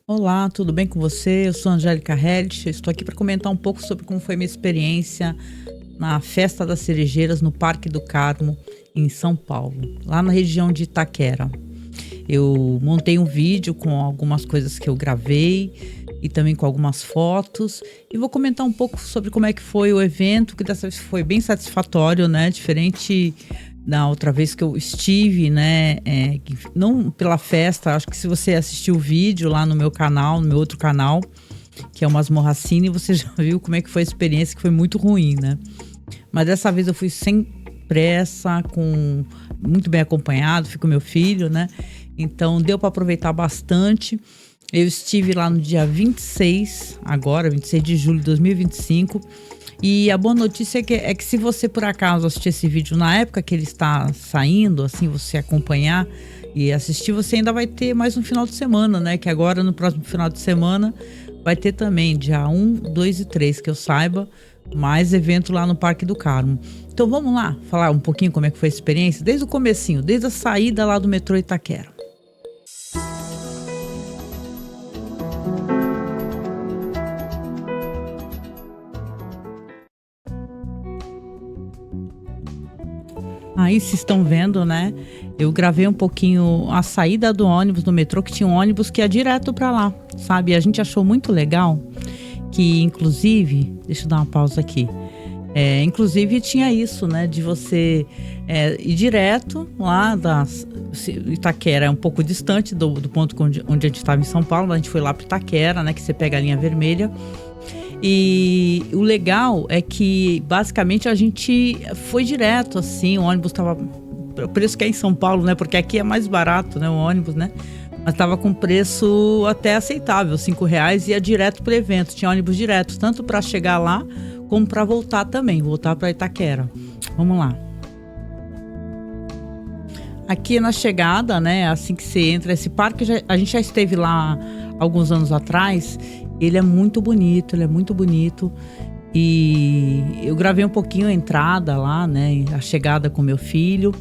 Olá, tudo bem com você? Eu sou Angélica Hellish, eu estou aqui para comentar um pouco sobre como foi minha experiência na Festa das Cerejeiras no Parque do Carmo, em São Paulo, lá na região de Itaquera. Eu montei um vídeo com algumas coisas que eu gravei e também com algumas fotos e vou comentar um pouco sobre como é que foi o evento, que dessa vez foi bem satisfatório, né? Diferente da outra vez que eu estive, né? Não pela festa, acho que se você assistiu o vídeo lá no meu canal, no meu outro canal, que é o Masmorracine, você já viu como é que foi a experiência, que foi muito ruim, né? Mas dessa vez eu fui sem pressa, muito bem acompanhado, fui com meu filho, né? Então deu para aproveitar bastante. Eu estive lá no dia 26, agora, 26 de julho de 2025. E a boa notícia é que se você por acaso assistir esse vídeo na época que ele está saindo, assim, você acompanhar e assistir, você ainda vai ter mais um final de semana, né? Que agora no próximo final de semana vai ter também dia 1, 2 e 3, que eu saiba, mais evento lá no Parque do Carmo. Então vamos lá falar um pouquinho como é que foi a experiência, desde o comecinho, desde a saída lá do metrô Itaquera. Aí vocês estão vendo, né? Eu gravei um pouquinho a saída do ônibus do metrô, que tinha um ônibus que ia direto para lá, sabe? E a gente achou muito legal que, inclusive, deixa eu dar uma pausa aqui. Inclusive tinha isso, né? De você ir direto lá Itaquera é um pouco distante do ponto onde a gente estava em São Paulo. A gente foi lá para Itaquera, né? Que você pega a linha vermelha. E o legal é que basicamente a gente foi direto, assim, o ônibus estava, o preço que é em São Paulo, né? Porque aqui é mais barato, né? O ônibus, né? Mas estava com preço até aceitável, R$ 5, e ia direto para o evento. Tinha ônibus direto, tanto para chegar lá como para voltar também, voltar para Itaquera. Vamos lá. Aqui na chegada, né? Assim que você entra, esse parque, a gente já esteve lá alguns anos atrás. Ele é muito bonito, e eu gravei um pouquinho a entrada lá, né, a chegada com meu filho.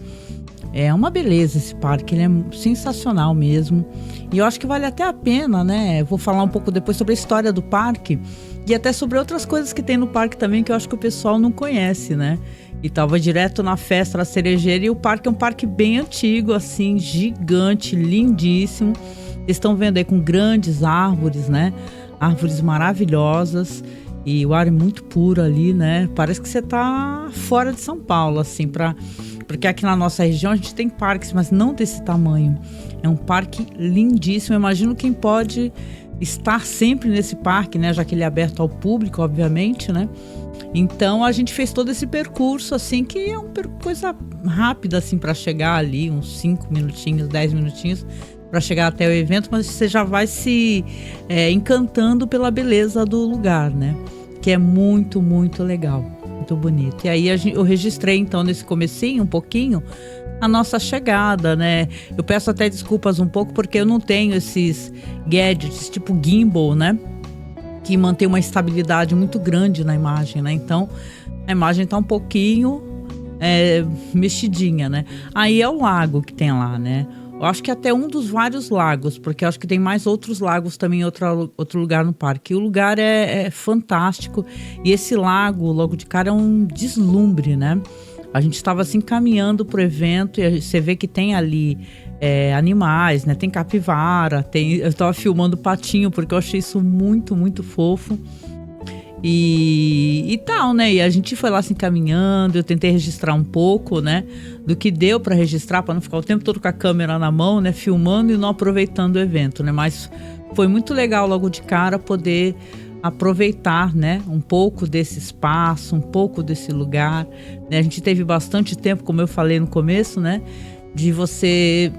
É uma beleza esse parque, ele é sensacional mesmo, e eu acho que vale até a pena, né, eu vou falar um pouco depois sobre a história do parque e até sobre outras coisas que tem no parque também, que eu acho que o pessoal não conhece, né, e tava direto na Festa da Cerejeira, e o parque é um parque bem antigo, assim, gigante, lindíssimo. Vocês estão vendo aí com grandes árvores, né, árvores maravilhosas, e o ar é muito puro ali, né? Parece que você tá fora de São Paulo, assim, porque aqui na nossa região a gente tem parques, mas não desse tamanho. É um parque lindíssimo. Eu imagino quem pode estar sempre nesse parque, né? Já que ele é aberto ao público, obviamente, né? Então a gente fez todo esse percurso, assim, que é uma coisa rápida, assim, para chegar ali, uns 5 minutinhos, 10 minutinhos, para chegar até o evento, mas você já vai se encantando pela beleza do lugar, né? Que é muito, muito legal, muito bonito. E aí eu registrei, então, nesse comecinho, um pouquinho, a nossa chegada, né? Eu peço até desculpas um pouco, porque eu não tenho esses gadgets tipo gimbal, né? Que mantém uma estabilidade muito grande na imagem, né? Então, a imagem tá um pouquinho mexidinha, né? Aí é o lago que tem lá, né? Eu acho que até um dos vários lagos, porque eu acho que tem mais outros lagos também em outro lugar no parque. E o lugar é fantástico, e esse lago, logo de cara, é um deslumbre, né? A gente estava assim caminhando pro evento e você vê que tem ali animais, né? Tem capivara, eu estava filmando patinho, porque eu achei isso muito, muito fofo. E tal, né? E a gente foi lá assim caminhando, eu tentei registrar um pouco, né? Do que deu para registrar, para não ficar o tempo todo com a câmera na mão, né? Filmando e não aproveitando o evento, né? Mas foi muito legal logo de cara poder aproveitar, né? Um pouco desse espaço, um pouco desse lugar, né? A gente teve bastante tempo, como eu falei no começo, né? De você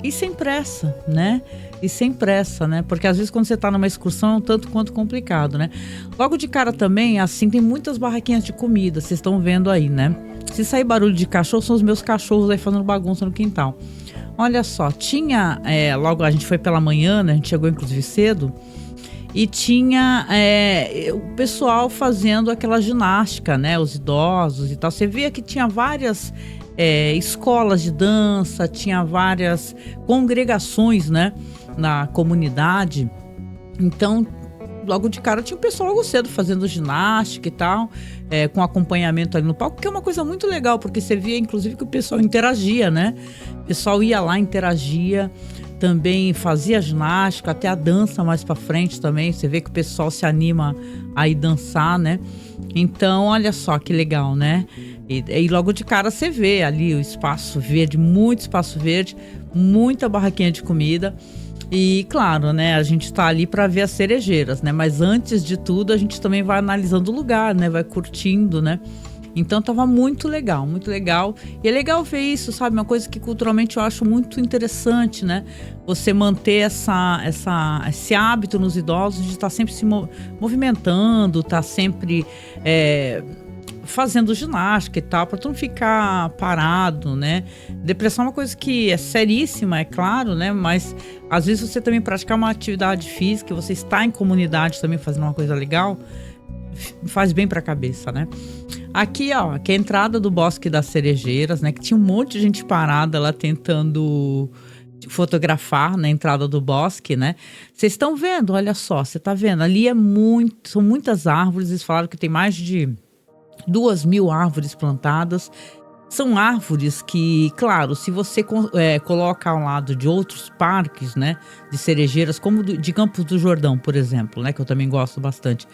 ir sem pressa, né? E sem pressa, né? Porque às vezes quando você tá numa excursão é um tanto quanto complicado, né? Logo de cara também, assim, tem muitas barraquinhas de comida, vocês estão vendo aí, né? Se sair barulho de cachorro, são os meus cachorros aí fazendo bagunça no quintal. Olha só, tinha, logo a gente foi pela manhã, né? A gente chegou inclusive cedo, e tinha o pessoal fazendo aquela ginástica, né? Os idosos e tal. Você via que tinha várias escolas de dança, tinha várias congregações, né? na comunidade. Então, logo de cara tinha o pessoal logo cedo fazendo ginástica e tal, com acompanhamento ali no palco, que é uma coisa muito legal, porque você via inclusive que o pessoal interagia, né? O pessoal ia lá, interagia, também fazia ginástica, até a dança mais pra frente também, você vê que o pessoal se anima a ir dançar, né? Então, olha só que legal, né? E logo de cara você vê ali o espaço verde, muito espaço verde, muita barraquinha de comida. E claro, né, a gente tá ali para ver as cerejeiras, né? Mas antes de tudo, a gente também vai analisando o lugar, né? Vai curtindo, né? Então tava muito legal, muito legal. E é legal ver isso, sabe? Uma coisa que culturalmente eu acho muito interessante, né? Você manter esse hábito nos idosos de estar sempre se movimentando, tá sempre fazendo ginástica e tal, para tu não ficar parado, né? Depressão é uma coisa que é seríssima, é claro, né? Mas às vezes você também praticar uma atividade física, você está em comunidade também fazendo uma coisa legal, faz bem para a cabeça, né? Aqui, ó, que é a entrada do Bosque das Cerejeiras, né? Que tinha um monte de gente parada lá tentando fotografar na entrada do bosque, né? Vocês estão vendo? Olha só, você tá vendo? Ali são muitas árvores. Eles falaram que tem mais de 2.000 árvores plantadas. São árvores que, claro, se você coloca ao lado de outros parques, né, de cerejeiras, como de Campos do Jordão, por exemplo, né, que eu também gosto bastante,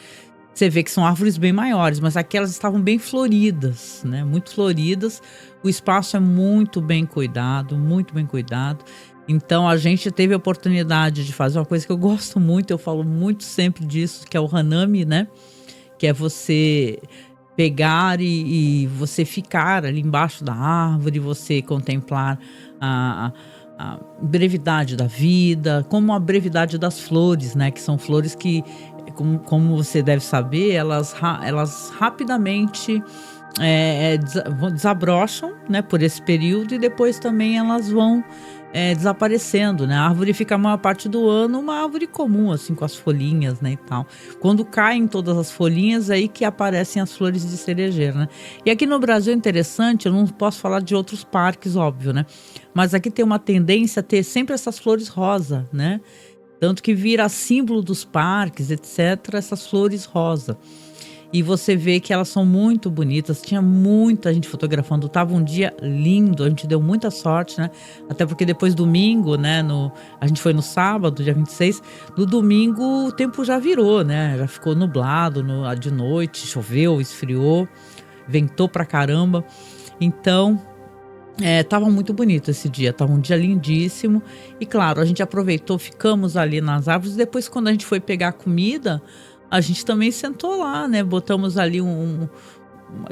você vê que são árvores bem maiores, mas aqui elas estavam bem floridas, né, muito floridas. O espaço é muito bem cuidado, muito bem cuidado. Então a gente teve a oportunidade de fazer uma coisa que eu gosto muito, eu falo muito sempre disso, que é o hanami, né, que é você pegar e você ficar ali embaixo da árvore, você contemplar a brevidade da vida, como a brevidade das flores, né? Que são flores que, como você deve saber, elas rapidamente desabrocham, né? Por esse período, e depois também elas vão desaparecendo, né? A árvore fica a maior parte do ano uma árvore comum, assim, com as folhinhas, né, e tal. Quando caem todas as folhinhas, aí que aparecem as flores de cerejeira, né? E aqui no Brasil é interessante, eu não posso falar de outros parques, óbvio, né? Mas aqui tem uma tendência a ter sempre essas flores rosa, né? Tanto que vira símbolo dos parques, etc., essas flores rosa. E você vê que elas são muito bonitas, tinha muita gente fotografando, tava um dia lindo, a gente deu muita sorte, né? Até porque depois domingo, né, a gente foi no sábado, dia 26, no domingo o tempo já virou, né? Já ficou nublado de noite, choveu, esfriou, ventou pra caramba. Então, tava muito bonito esse dia, tava um dia lindíssimo. E claro, a gente aproveitou, ficamos ali nas árvores, depois quando a gente foi pegar comida, a gente também sentou lá, né? Botamos ali eu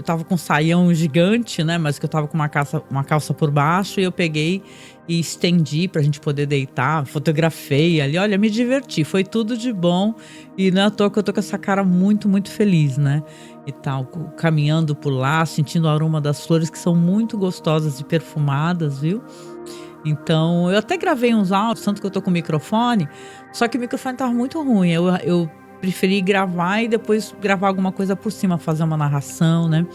tava com um saião gigante, né? Mas que eu tava com uma calça por baixo, e eu peguei e estendi pra gente poder deitar. Fotografei ali, olha, me diverti, foi tudo de bom. E não é à toa que eu tô com essa cara muito, muito feliz, né? E tal, caminhando por lá, sentindo o aroma das flores, que são muito gostosas e perfumadas, viu? Então, eu até gravei uns áudios, tanto que eu tô com o microfone, só que o microfone tava muito ruim. Eu preferi gravar e depois gravar alguma coisa por cima, fazer uma narração, né?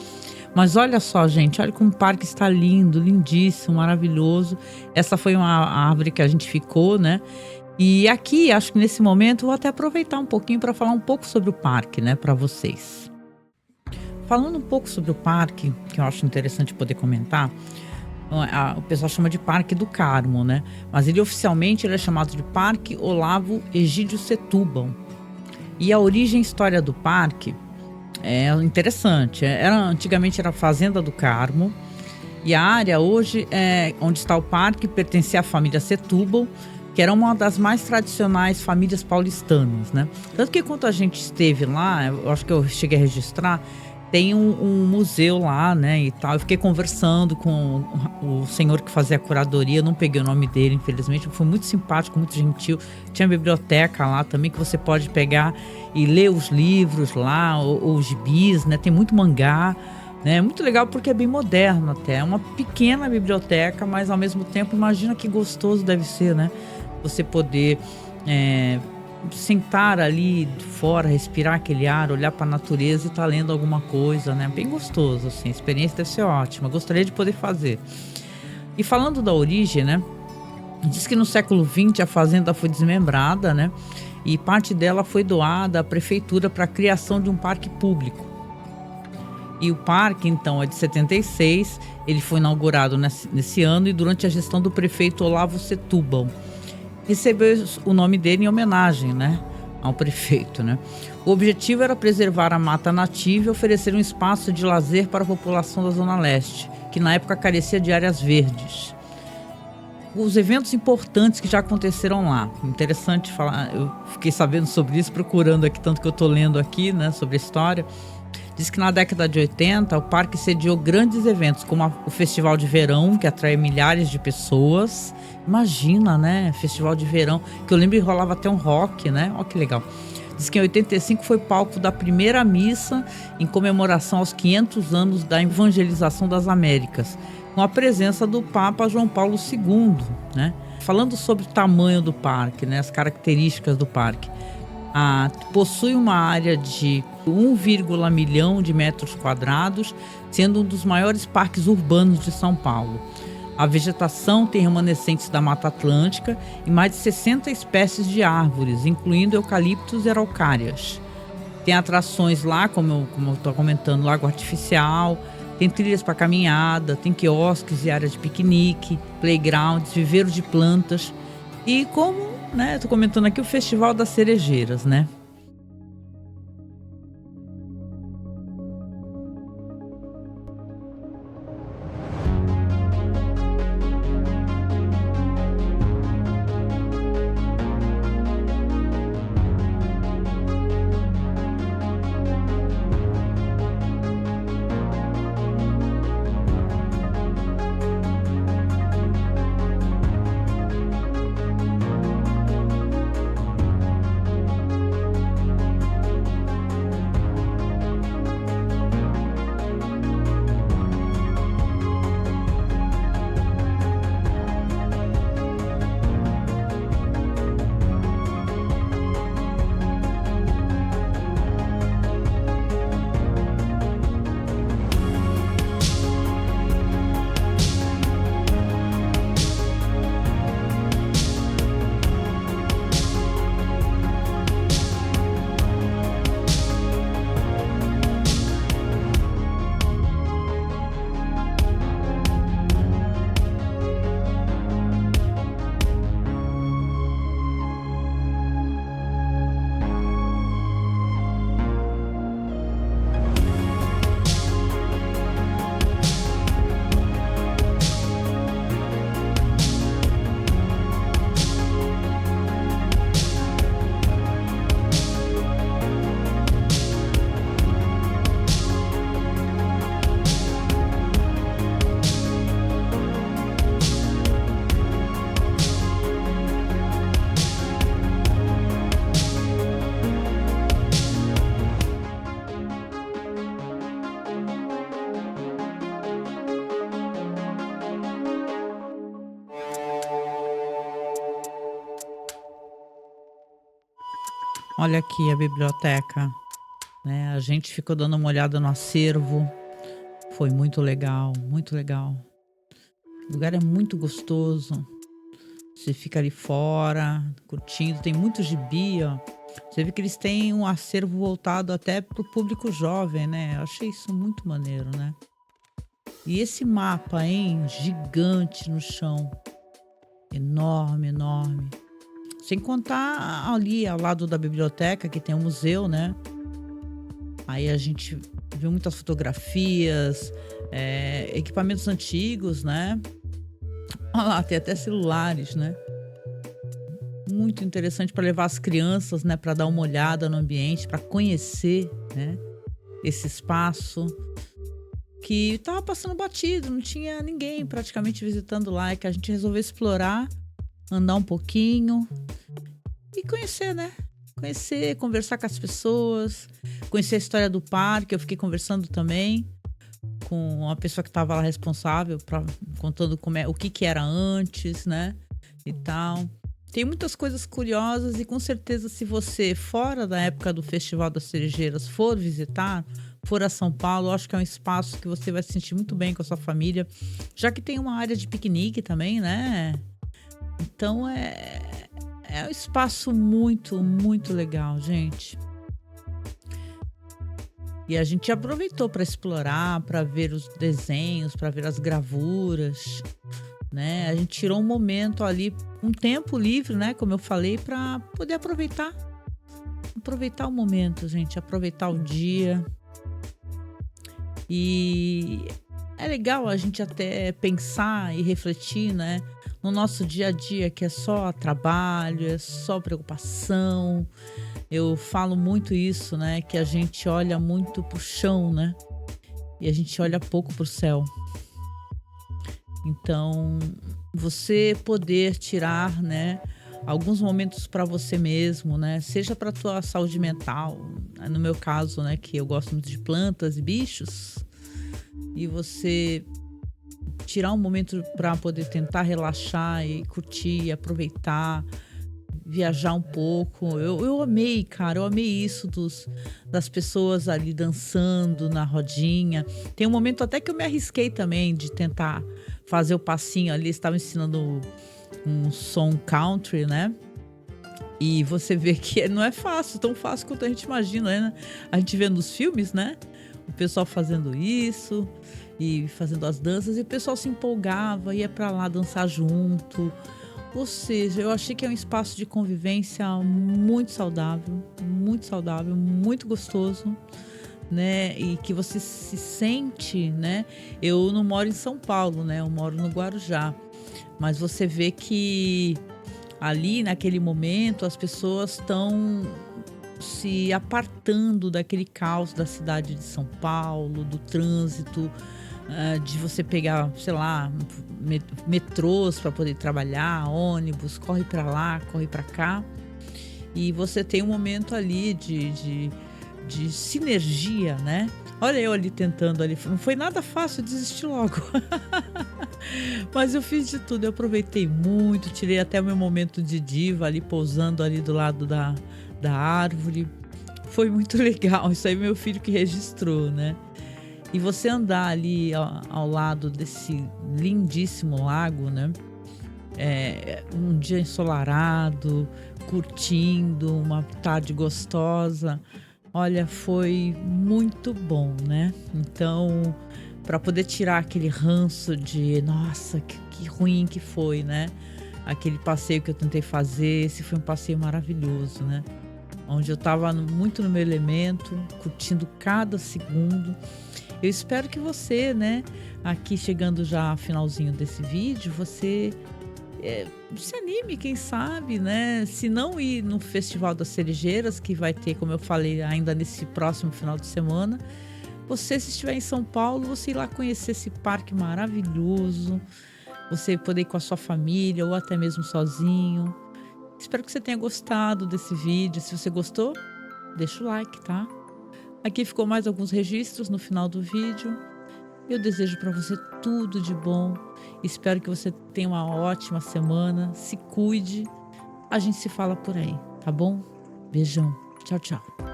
Mas olha só, gente, olha como o parque está lindo, lindíssimo, maravilhoso. Essa foi uma árvore que a gente ficou, né? E aqui, acho que nesse momento, eu vou até aproveitar um pouquinho para falar um pouco sobre o parque, né, para vocês. Falando um pouco sobre o parque, que eu acho interessante poder comentar, o pessoal chama de Parque do Carmo, né? Mas ele oficialmente é chamado de Parque Olavo Egídio Setúbal. E a origem e história do parque é interessante. Antigamente era a Fazenda do Carmo, e a área hoje, onde está o parque, pertencia à família Setúbal, que era uma das mais tradicionais famílias paulistanas, né? Tanto que quando a gente esteve lá, eu acho que eu cheguei a registrar, tem um museu lá, né, e tal. Eu fiquei conversando com o senhor que fazia a curadoria, não peguei o nome dele, infelizmente. Foi muito simpático, muito gentil. Tinha biblioteca lá também, que você pode pegar e ler os livros lá, ou os gibis, né? Tem muito mangá, né? Muito legal porque é bem moderno até. É uma pequena biblioteca, mas ao mesmo tempo, imagina que gostoso deve ser, né? Você poder sentar ali fora, respirar aquele ar, olhar para a natureza e estar lendo alguma coisa, né? Bem gostoso, assim. A experiência deve ser ótima. Gostaria de poder fazer. E falando da origem, né? Diz que no século XX a fazenda foi desmembrada, né? E parte dela foi doada à prefeitura para a criação de um parque público. E o parque, então, é de 76, ele foi inaugurado nesse ano e durante a gestão do prefeito Olavo Setúbal. Recebeu o nome dele em homenagem, né, ao prefeito, né? O objetivo era preservar a mata nativa e oferecer um espaço de lazer para a população da Zona Leste, que na época carecia de áreas verdes. Os eventos importantes que já aconteceram lá, interessante falar, eu fiquei sabendo sobre isso, procurando aqui, tanto que eu estou lendo aqui, né, sobre a história. Diz que na década de 80 o parque sediou grandes eventos, como o Festival de Verão, que atrai milhares de pessoas. Imagina, né? Festival de Verão, que eu lembro que rolava até um rock, né? Olha que legal. Diz que em 85 foi palco da primeira missa em comemoração aos 500 anos da evangelização das Américas, com a presença do Papa João Paulo II, né? Falando sobre o tamanho do parque, né? As características do parque. Possui uma área de 1,1 milhão de metros quadrados, sendo um dos maiores parques urbanos de São Paulo. A vegetação tem remanescentes da Mata Atlântica e mais de 60 espécies de árvores, incluindo eucaliptos e araucárias. Tem atrações lá, como eu estou comentando, lago artificial, tem trilhas para caminhada, tem quiosques e áreas de piquenique, playgrounds, viveiro de plantas e como, né, tô comentando aqui o Festival das Cerejeiras, né? Olha aqui a biblioteca, né? A gente ficou dando uma olhada no acervo. Foi muito legal, muito legal. O lugar é muito gostoso. Você fica ali fora, curtindo. Tem muito gibi, ó. Você vê que eles têm um acervo voltado até pro público jovem, né? Eu achei isso muito maneiro, né? E esse mapa, hein? Gigante no chão. Enorme, enorme. Sem contar ali ao lado da biblioteca, que tem um museu, né? Aí a gente viu muitas fotografias, equipamentos antigos, né? Olha lá, tem até celulares, né? Muito interessante para levar as crianças, né? Para dar uma olhada no ambiente, para conhecer, né? Esse espaço que estava passando batido, não tinha ninguém praticamente visitando lá, é que a gente resolveu explorar, andar um pouquinho e conhecer, né? Conhecer, conversar com as pessoas, conhecer a história do parque. Eu fiquei conversando também com uma pessoa que estava lá responsável, contando o que era antes, né? E tal. Tem muitas coisas curiosas e com certeza se você, fora da época do Festival das Cerejeiras, for visitar, for a São Paulo, eu acho que é um espaço que você vai se sentir muito bem com a sua família, já que tem uma área de piquenique também, né? Então é um espaço muito, muito legal, gente. E a gente aproveitou para explorar, para ver os desenhos, para ver as gravuras, né. A gente tirou um momento ali, um tempo livre, né, como eu falei, para poder aproveitar o momento, gente, aproveitar o dia. E é legal a gente até pensar e refletir, né, no nosso dia a dia, que é só trabalho, é só preocupação. Eu falo muito isso, né, que a gente olha muito pro chão, né, e a gente olha pouco pro céu. Então, você poder tirar, né, alguns momentos para você mesmo, né, seja para tua saúde mental, no meu caso, né, que eu gosto muito de plantas e bichos, e você tirar um momento para poder tentar relaxar e curtir, aproveitar, viajar um pouco. Eu amei, cara, eu amei isso das pessoas ali dançando na rodinha. Tem um momento até que eu me arrisquei também de tentar fazer o passinho ali, estava ensinando um som country, né? E você vê que não é fácil, tão fácil quanto a gente imagina, né? A gente vê nos filmes, né? O pessoal fazendo isso e fazendo as danças, e o pessoal se empolgava, ia pra lá dançar junto. Ou seja, eu achei que é um espaço de convivência muito saudável, muito gostoso, né? E que você se sente, né? Eu não moro em São Paulo, né? Eu moro no Guarujá. Mas você vê que ali naquele momento as pessoas estão se apartando daquele caos da cidade de São Paulo, do trânsito, de você pegar, sei lá, metrôs para poder trabalhar, ônibus, corre para lá, corre para cá. E você tem um momento ali de sinergia, né? Olha eu ali tentando ali, não foi nada fácil, eu desisti logo. Mas eu fiz de tudo, eu aproveitei muito, tirei até o meu momento de diva ali, pousando ali do lado da árvore. Foi muito legal, isso aí meu filho que registrou, né? E você andar ali ao lado desse lindíssimo lago, né? Um dia ensolarado, curtindo, uma tarde gostosa. Olha, foi muito bom, né? Então, para poder tirar aquele ranço de, nossa, que ruim que foi, né? Aquele passeio que eu tentei fazer, esse foi um passeio maravilhoso, né? Onde eu estava muito no meu elemento, curtindo cada segundo. Eu espero que você, né, aqui chegando já ao finalzinho desse vídeo, você se anime, quem sabe, né? Se não ir no Festival das Cerejeiras, que vai ter, como eu falei, ainda nesse próximo final de semana, você, se estiver em São Paulo, você ir lá conhecer esse parque maravilhoso, você poder ir com a sua família ou até mesmo sozinho. Espero que você tenha gostado desse vídeo. Se você gostou, deixa o like, tá? Aqui ficou mais alguns registros no final do vídeo. Eu desejo para você tudo de bom. Espero que você tenha uma ótima semana. Se cuide. A gente se fala por aí, tá bom? Beijão. Tchau, tchau.